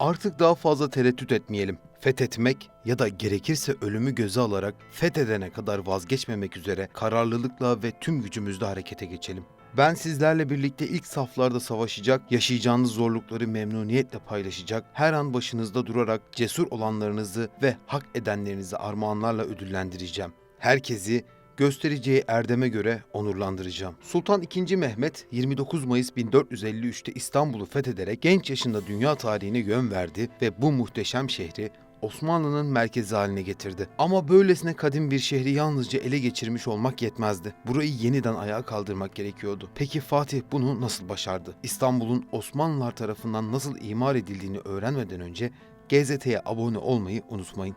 Artık daha fazla tereddüt etmeyelim. Fethetmek ya da gerekirse ölümü göze alarak fethedene kadar vazgeçmemek üzere kararlılıkla ve tüm gücümüzle harekete geçelim. Ben sizlerle birlikte ilk saflarda savaşacak, yaşayacağınız zorlukları memnuniyetle paylaşacak, her an başınızda durarak cesur olanlarınızı ve hak edenlerinizi armağanlarla ödüllendireceğim. Herkesi göstereceği erdeme göre onurlandıracağım. Sultan II. Mehmet 29 Mayıs 1453'te İstanbul'u fethederek genç yaşında dünya tarihine yön verdi ve bu muhteşem şehri Osmanlı'nın merkezi haline getirdi. Ama böylesine kadim bir şehri yalnızca ele geçirmiş olmak yetmezdi. Burayı yeniden ayağa kaldırmak gerekiyordu. Peki Fatih bunu nasıl başardı? İstanbul'un Osmanlılar tarafından nasıl imar edildiğini öğrenmeden önce GZT'ye abone olmayı unutmayın.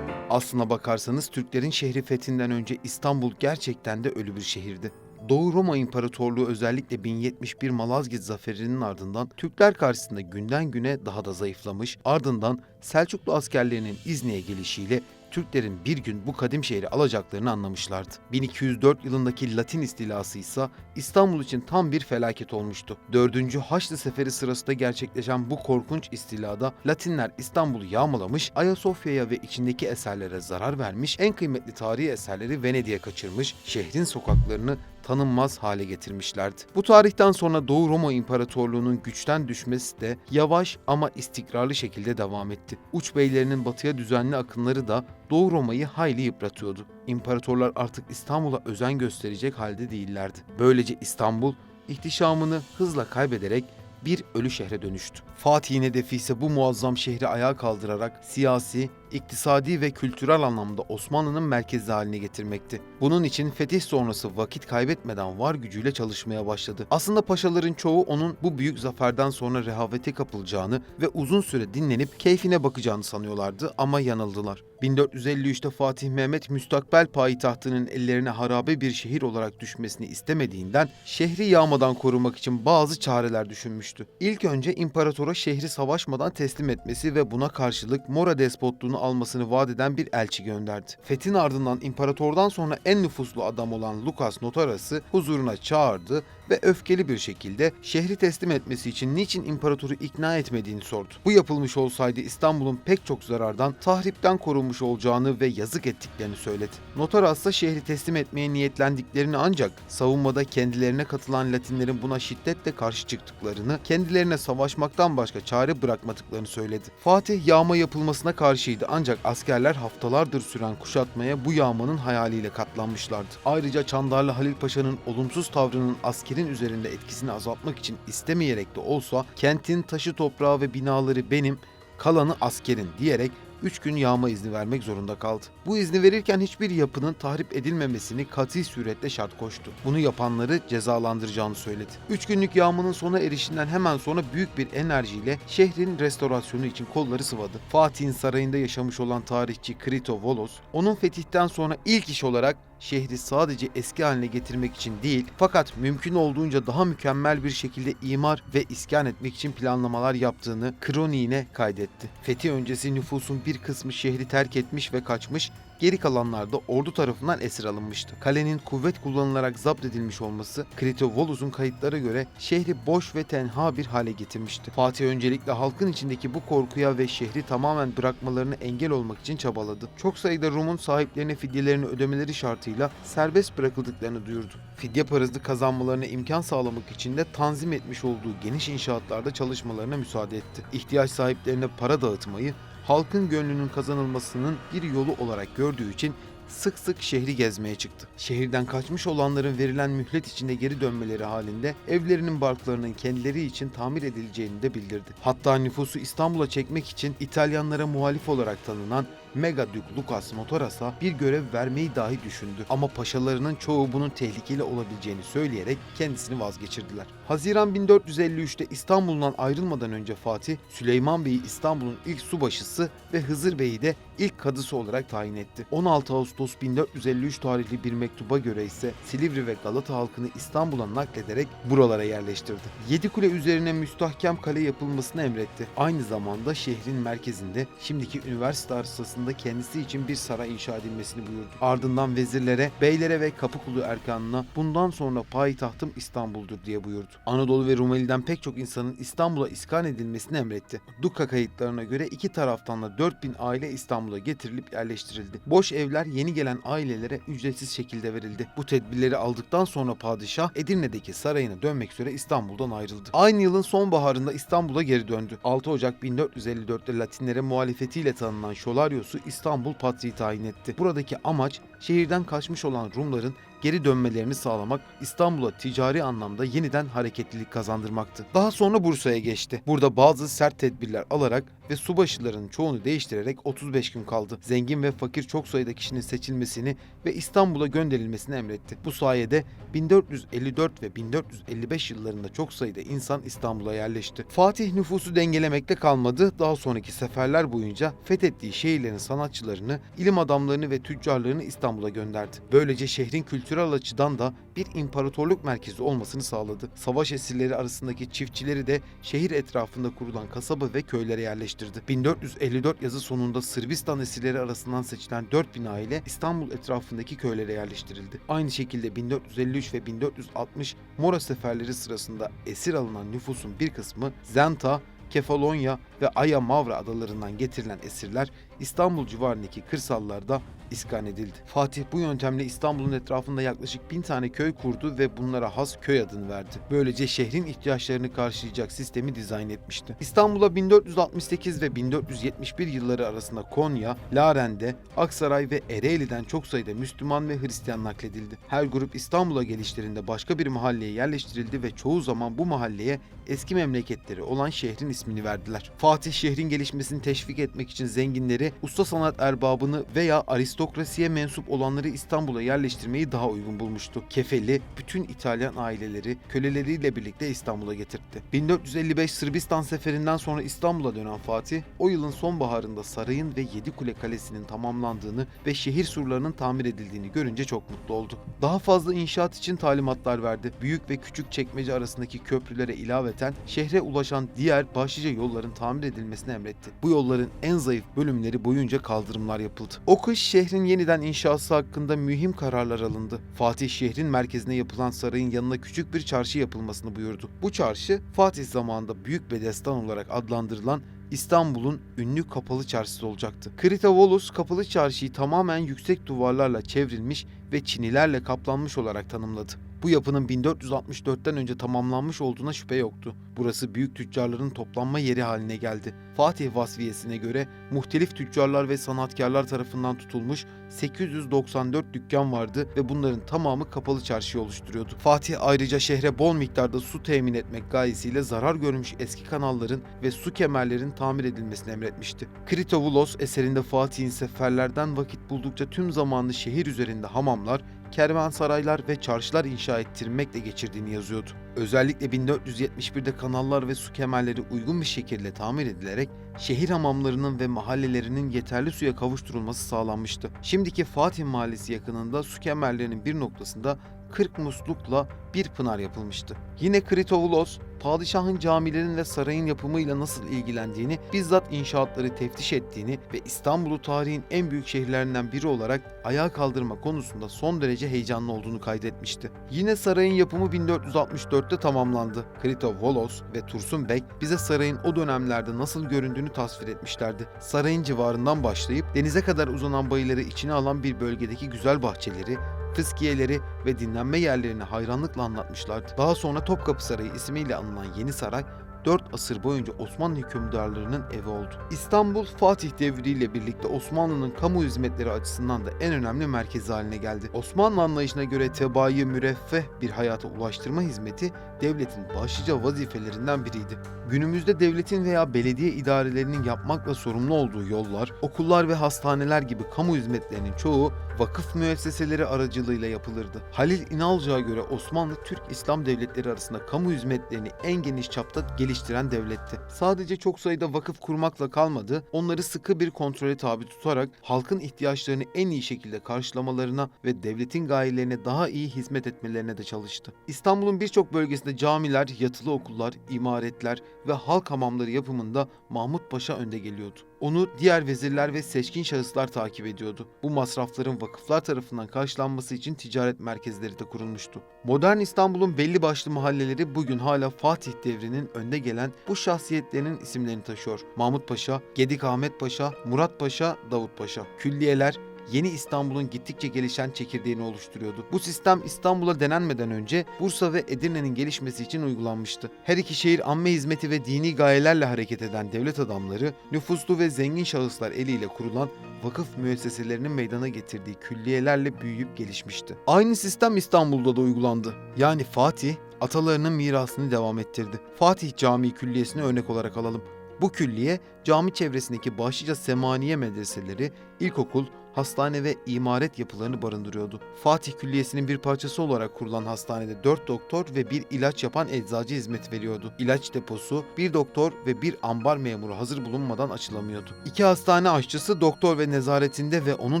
Aslına bakarsanız Türklerin şehri fethinden önce İstanbul gerçekten de ölü bir şehirdi. Doğu Roma İmparatorluğu özellikle 1071 Malazgirt zaferinin ardından Türkler karşısında günden güne daha da zayıflamış, ardından Selçuklu askerlerinin İznik'e gelişiyle Türklerin bir gün bu kadim şehri alacaklarını anlamışlardı. 1204 yılındaki Latin istilası ise İstanbul için tam bir felaket olmuştu. 4. Haçlı Seferi sırasında gerçekleşen bu korkunç istilada Latinler İstanbul'u yağmalamış, Ayasofya'ya ve içindeki eserlere zarar vermiş, en kıymetli tarihi eserleri Venedik'e kaçırmış, şehrin sokaklarını tanınmaz hale getirmişlerdi. Bu tarihten sonra Doğu Roma İmparatorluğu'nun güçten düşmesi de yavaş ama istikrarlı şekilde devam etti. Uç beylerinin batıya düzenli akınları da Doğu Roma'yı hayli yıpratıyordu. İmparatorlar artık İstanbul'a özen gösterecek halde değillerdi. Böylece İstanbul ihtişamını hızla kaybederek bir ölü şehre dönüştü. Fatih'in hedefi ise bu muazzam şehri ayağa kaldırarak siyasi, iktisadi ve kültürel anlamda Osmanlı'nın merkezi haline getirmekti. Bunun için fetih sonrası vakit kaybetmeden var gücüyle çalışmaya başladı. Aslında paşaların çoğu onun bu büyük zaferden sonra rehavete kapılacağını ve uzun süre dinlenip keyfine bakacağını sanıyorlardı ama yanıldılar. 1453'te Fatih Mehmet müstakbel payitahtının ellerine harabe bir şehir olarak düşmesini istemediğinden şehri yağmadan korumak için bazı çareler düşünmüştü. İlk önce imparatora şehri savaşmadan teslim etmesi ve buna karşılık Mora despotluğunu almasını vaat eden bir elçi gönderdi. Fethin ardından imparatordan sonra en nüfuslu adam olan Lucas Notaras'ı huzuruna çağırdı ve öfkeli bir şekilde şehri teslim etmesi için niçin imparatoru ikna etmediğini sordu. Bu yapılmış olsaydı İstanbul'un pek çok zarardan, tahripten korunmuş olacağını ve yazık ettiklerini söyledi. Notaras da şehri teslim etmeye niyetlendiklerini ancak savunmada kendilerine katılan Latinlerin buna şiddetle karşı çıktıklarını, kendilerine savaşmaktan başka çare bırakmadıklarını söyledi. Fatih yağma yapılmasına karşıydı ancak askerler haftalardır süren kuşatmaya bu yağmanın hayaliyle katlanmışlardı. Ayrıca Çandarlı Halil Paşa'nın olumsuz tavrının askerin üzerinde etkisini azaltmak için istemeyerek de olsa kentin taşı toprağı ve binaları benim, kalanı askerin diyerek 3 gün yağma izni vermek zorunda kaldı. Bu izni verirken hiçbir yapının tahrip edilmemesini kat'i suretle şart koştu. Bunu yapanları cezalandıracağını söyledi. 3 günlük yağmanın sona erişinden hemen sonra büyük bir enerjiyle şehrin restorasyonu için kolları sıvadı. Fatih'in sarayında yaşamış olan tarihçi Krito Volos, onun fetihten sonra ilk iş olarak şehri sadece eski haline getirmek için değil, fakat mümkün olduğunca daha mükemmel bir şekilde imar ve iskan etmek için planlamalar yaptığını kroniğine kaydetti. Fetih öncesi nüfusun bir kısmı şehri terk etmiş ve kaçmış, geri kalanlar da ordu tarafından esir alınmıştı. Kalenin kuvvet kullanılarak zapt edilmiş olması, Kritovolos'un kayıtlara göre şehri boş ve tenha bir hale getirmişti. Fatih öncelikle halkın içindeki bu korkuya ve şehri tamamen bırakmalarını engel olmak için çabaladı. Çok sayıda Rum'un sahiplerine fidyelerini ödemeleri şartıyla serbest bırakıldıklarını duyurdu. Fidye parası kazanmalarına imkan sağlamak için de tanzim etmiş olduğu geniş inşaatlarda çalışmalarına müsaade etti. İhtiyaç sahiplerine para dağıtmayı, halkın gönlünün kazanılmasının bir yolu olarak gördüğü için sık sık şehri gezmeye çıktı. Şehirden kaçmış olanların verilen mühlet içinde geri dönmeleri halinde evlerinin barklarının kendileri için tamir edileceğini de bildirdi. Hatta nüfusu İstanbul'a çekmek için İtalyanlara muhalif olarak tanınan Megadük Lucas Notaras'a bir görev vermeyi dahi düşündü. Ama paşalarının çoğu bunun tehlikeli olabileceğini söyleyerek kendisini vazgeçirdiler. Haziran 1453'te İstanbul'dan ayrılmadan önce Fatih, Süleyman Bey'i İstanbul'un ilk subaşısı ve Hızır Bey'i de ilk kadısı olarak tayin etti. 16 Ağustos 1453 tarihli bir mektuba göre ise Silivri ve Galata halkını İstanbul'a naklederek buralara yerleştirdi. Yedikule üzerine müstahkem kale yapılmasını emretti. Aynı zamanda şehrin merkezinde şimdiki üniversite arsasına karşısında kendisi için bir saray inşa edilmesini buyurdu. Ardından vezirlere, beylere ve Kapıkulu erkanına bundan sonra payitahtım İstanbul'dur diye buyurdu. Anadolu ve Rumeli'den pek çok insanın İstanbul'a iskan edilmesini emretti. Dukka kayıtlarına göre iki taraftan da 4000 aile İstanbul'a getirilip yerleştirildi. Boş evler yeni gelen ailelere ücretsiz şekilde verildi. Bu tedbirleri aldıktan sonra padişah Edirne'deki sarayına dönmek üzere İstanbul'dan ayrıldı. Aynı yılın sonbaharında İstanbul'a geri döndü. 6 Ocak 1454'te Latinlere muhalefetiyle tanınan Şolaryos'u İstanbul Patriği tayin etti. Buradaki amaç şehirden kaçmış olan Rumların geri dönmelerini sağlamak, İstanbul'a ticari anlamda yeniden hareketlilik kazandırmaktı. Daha sonra Bursa'ya geçti. Burada bazı sert tedbirler alarak ve subaşılarının çoğunu değiştirerek 35 gün kaldı. Zengin ve fakir çok sayıda kişinin seçilmesini ve İstanbul'a gönderilmesini emretti. Bu sayede 1454 ve 1455 yıllarında çok sayıda insan İstanbul'a yerleşti. Fatih nüfusu dengelemekte kalmadı. Daha sonraki seferler boyunca fethettiği şehirlerin sanatçılarını, ilim adamlarını ve tüccarlarını İstanbul'a gönderdi. Böylece şehrin kültürel açıdan da bir imparatorluk merkezi olmasını sağladı. Savaş esirleri arasındaki çiftçileri de şehir etrafında kurulan kasaba ve köylere yerleştirdi. 1454 yazı sonunda Sırbistan esirleri arasından seçilen 4000 aile İstanbul etrafındaki köylere yerleştirildi. Aynı şekilde 1453 ve 1460 Mora seferleri sırasında esir alınan nüfusun bir kısmı Zenta, Kefalonya ve Aya Mavra adalarından getirilen esirler İstanbul civarındaki kırsallarda iskan edildi. Fatih bu yöntemle İstanbul'un etrafında yaklaşık 1000 tane köy kurdu ve bunlara has köy adını verdi. Böylece şehrin ihtiyaçlarını karşılayacak sistemi dizayn etmişti. İstanbul'a 1468 ve 1471 yılları arasında Konya, Larende, Aksaray ve Ereğli'den çok sayıda Müslüman ve Hristiyan nakledildi. Her grup İstanbul'a gelişlerinde başka bir mahalleye yerleştirildi ve çoğu zaman bu mahalleye eski memleketleri olan şehrin ismini verdiler. Fatih şehrin gelişmesini teşvik etmek için zenginleri, usta sanat erbabını veya aristokrasiye mensup olanları İstanbul'a yerleştirmeyi daha uygun bulmuştu. Kefeli bütün İtalyan aileleri köleleriyle birlikte İstanbul'a getirdi. 1455 Sırbistan seferinden sonra İstanbul'a dönen Fatih, o yılın sonbaharında sarayın ve Yedikule Kalesi'nin tamamlandığını ve şehir surlarının tamir edildiğini görünce çok mutlu oldu. Daha fazla inşaat için talimatlar verdi. Büyük ve küçük çekmece arasındaki köprülere ilaveten şehre ulaşan diğer başlıca yolların tamir edilmesini emretti. Bu yolların en zayıf bölümleri boyunca kaldırımlar yapıldı. O kış şehrin yeniden inşası hakkında mühim kararlar alındı. Fatih şehrin merkezine yapılan sarayın yanına küçük bir çarşı yapılmasını buyurdu. Bu çarşı Fatih zamanında Büyük Bedestan olarak adlandırılan İstanbul'un ünlü kapalı çarşısı olacaktı. Kritovolos kapalı çarşıyı tamamen yüksek duvarlarla çevrilmiş ve çinilerle kaplanmış olarak tanımladı. Bu yapının 1464'ten önce tamamlanmış olduğuna şüphe yoktu. Burası büyük tüccarların toplanma yeri haline geldi. Fatih vasfiyesine göre muhtelif tüccarlar ve sanatkarlar tarafından tutulmuş 894 dükkan vardı ve bunların tamamı kapalı çarşıyı oluşturuyordu. Fatih ayrıca şehre bol miktarda su temin etmek gayesiyle zarar görmüş eski kanalların ve su kemerlerin tamir edilmesini emretmişti. Kritovulos eserinde Fatih'in seferlerden vakit buldukça tüm zamanını şehir üzerinde hamamlar, kervansaraylar ve çarşılar inşa ettirmekle geçirdiğini yazıyordu. Özellikle 1471'de kanallar ve su kemerleri uygun bir şekilde tamir edilerek şehir hamamlarının ve mahallelerinin yeterli suya kavuşturulması sağlanmıştı. Şimdiki Fatih Mahallesi yakınında su kemerlerinin bir noktasında 40 muslukla bir pınar yapılmıştı. Yine Kritovulos, padişahın camilerin ve sarayın yapımıyla nasıl ilgilendiğini, bizzat inşaatları teftiş ettiğini ve İstanbul'u tarihin en büyük şehirlerinden biri olarak ayağa kaldırma konusunda son derece heyecanlı olduğunu kaydetmişti. Yine sarayın yapımı 1464'te tamamlandı. Kritovolos ve Tursun Bey bize sarayın o dönemlerde nasıl göründüğünü tasvir etmişlerdi. Sarayın civarından başlayıp denize kadar uzanan bayırları içine alan bir bölgedeki güzel bahçeleri, fıskiyeleri ve dinlenme yerlerini hayranlıkla anlatmışlardı. Daha sonra Topkapı Sarayı ismiyle anılan yeni saray 4 asır boyunca Osmanlı hükümdarlarının evi oldu. İstanbul, Fatih devriyle birlikte Osmanlı'nın kamu hizmetleri açısından da en önemli merkezi haline geldi. Osmanlı anlayışına göre tebaayı müreffeh bir hayata ulaştırma hizmeti devletin başlıca vazifelerinden biriydi. Günümüzde devletin veya belediye idarelerinin yapmakla sorumlu olduğu yollar, okullar ve hastaneler gibi kamu hizmetlerinin çoğu vakıf müesseseleri aracılığıyla yapılırdı. Halil İnalcık'a göre Osmanlı, Türk İslam devletleri arasında kamu hizmetlerini en geniş çapta geliştiren devletti. Sadece çok sayıda vakıf kurmakla kalmadı, onları sıkı bir kontrole tabi tutarak halkın ihtiyaçlarını en iyi şekilde karşılamalarına ve devletin gayelerine daha iyi hizmet etmelerine de çalıştı. İstanbul'un birçok bölgesinde camiler, yatılı okullar, imaretler ve halk hamamları yapımında Mahmut Paşa önde geliyordu. Onu diğer vezirler ve seçkin şahıslar takip ediyordu. Bu masrafların vakıflar tarafından karşılanması için ticaret merkezleri de kurulmuştu. Modern İstanbul'un belli başlı mahalleleri bugün hala Fatih devrinin önde gelen bu şahsiyetlerinin isimlerini taşıyor. Mahmut Paşa, Gedik Ahmet Paşa, Murat Paşa, Davut Paşa. Külliyeler, Yeni İstanbul'un gittikçe gelişen çekirdeğini oluşturuyordu. Bu sistem İstanbul'a denenmeden önce Bursa ve Edirne'nin gelişmesi için uygulanmıştı. Her iki şehir amme hizmeti ve dini gayelerle hareket eden devlet adamları, nüfuslu ve zengin şahıslar eliyle kurulan vakıf müesseselerinin meydana getirdiği külliyelerle büyüyüp gelişmişti. Aynı sistem İstanbul'da da uygulandı. Yani Fatih, atalarının mirasını devam ettirdi. Fatih Camii Külliyesi'ni örnek olarak alalım. Bu külliye, cami çevresindeki başlıca semaniye medreseleri, ilkokul, hastane ve imaret yapılarını barındırıyordu. Fatih Külliyesi'nin bir parçası olarak kurulan hastanede 4 doktor ve bir ilaç yapan eczacı hizmet veriyordu. İlaç deposu, bir doktor ve bir ambar memuru hazır bulunmadan açılamıyordu. 2 hastane aşçısı doktor ve nezaretinde ve onun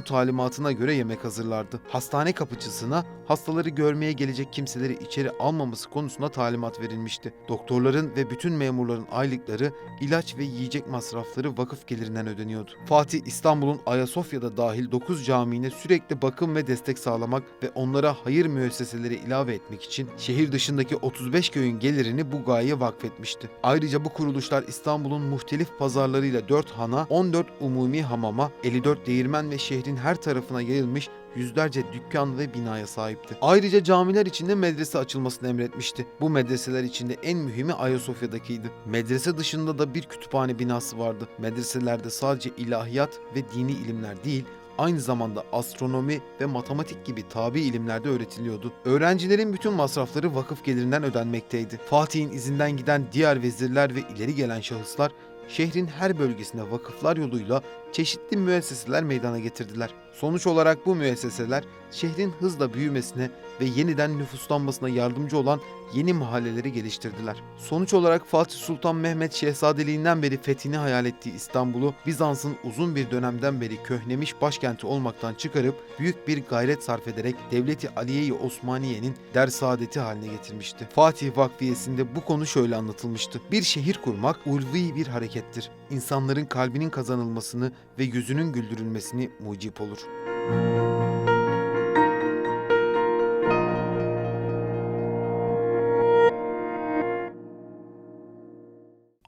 talimatına göre yemek hazırlardı. Hastane kapıcısına hastaları görmeye gelecek kimseleri içeri almaması konusunda talimat verilmişti. Doktorların ve bütün memurların aylıkları, ilaç ve yiyecek masrafları vakıf gelirinden ödeniyordu. Fatih, İstanbul'un Ayasofya'da dahil 9 camiine sürekli bakım ve destek sağlamak ve onlara hayır müesseseleri ilave etmek için şehir dışındaki 35 köyün gelirini bu gayeye vakfetmişti. Ayrıca bu kuruluşlar İstanbul'un muhtelif pazarlarıyla 4 hana, 14 umumi hamama, 54 değirmen ve şehrin her tarafına yayılmış yüzlerce dükkan ve binaya sahipti. Ayrıca camiler içinde medrese açılmasını emretmişti. Bu medreseler içinde en mühimi Ayasofya'dakiydi. Medrese dışında da bir kütüphane binası vardı. Medreselerde sadece ilahiyat ve dini ilimler değil, aynı zamanda astronomi ve matematik gibi tabi ilimlerde öğretiliyordu. Öğrencilerin bütün masrafları vakıf gelirinden ödenmekteydi. Fatih'in izinden giden diğer vezirler ve ileri gelen şahıslar şehrin her bölgesine vakıflar yoluyla çeşitli müesseseler meydana getirdiler. Sonuç olarak bu müesseseler şehrin hızla büyümesine ve yeniden nüfuslanmasına yardımcı olan yeni mahalleleri geliştirdiler. Sonuç olarak Fatih Sultan Mehmet şehzadeliğinden beri fethini hayal ettiği İstanbul'u Bizans'ın uzun bir dönemden beri köhnemiş başkenti olmaktan çıkarıp büyük bir gayret sarf ederek Devleti Aliye-i Osmaniye'nin dersaadeti haline getirmişti. Fatih Vakfiyesi'nde bu konu şöyle anlatılmıştı. Bir şehir kurmak ulvi bir harekettir. İnsanların kalbinin kazanılmasını ve yüzünün güldürülmesini mucip olur.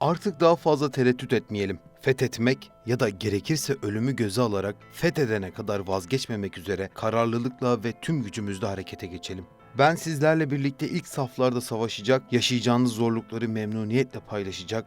Artık daha fazla tereddüt etmeyelim. Fethetmek ya da gerekirse ölümü göze alarak fethedene kadar vazgeçmemek üzere kararlılıkla ve tüm gücümüzle harekete geçelim. Ben sizlerle birlikte ilk saflarda savaşacak, yaşayacağınız zorlukları memnuniyetle paylaşacak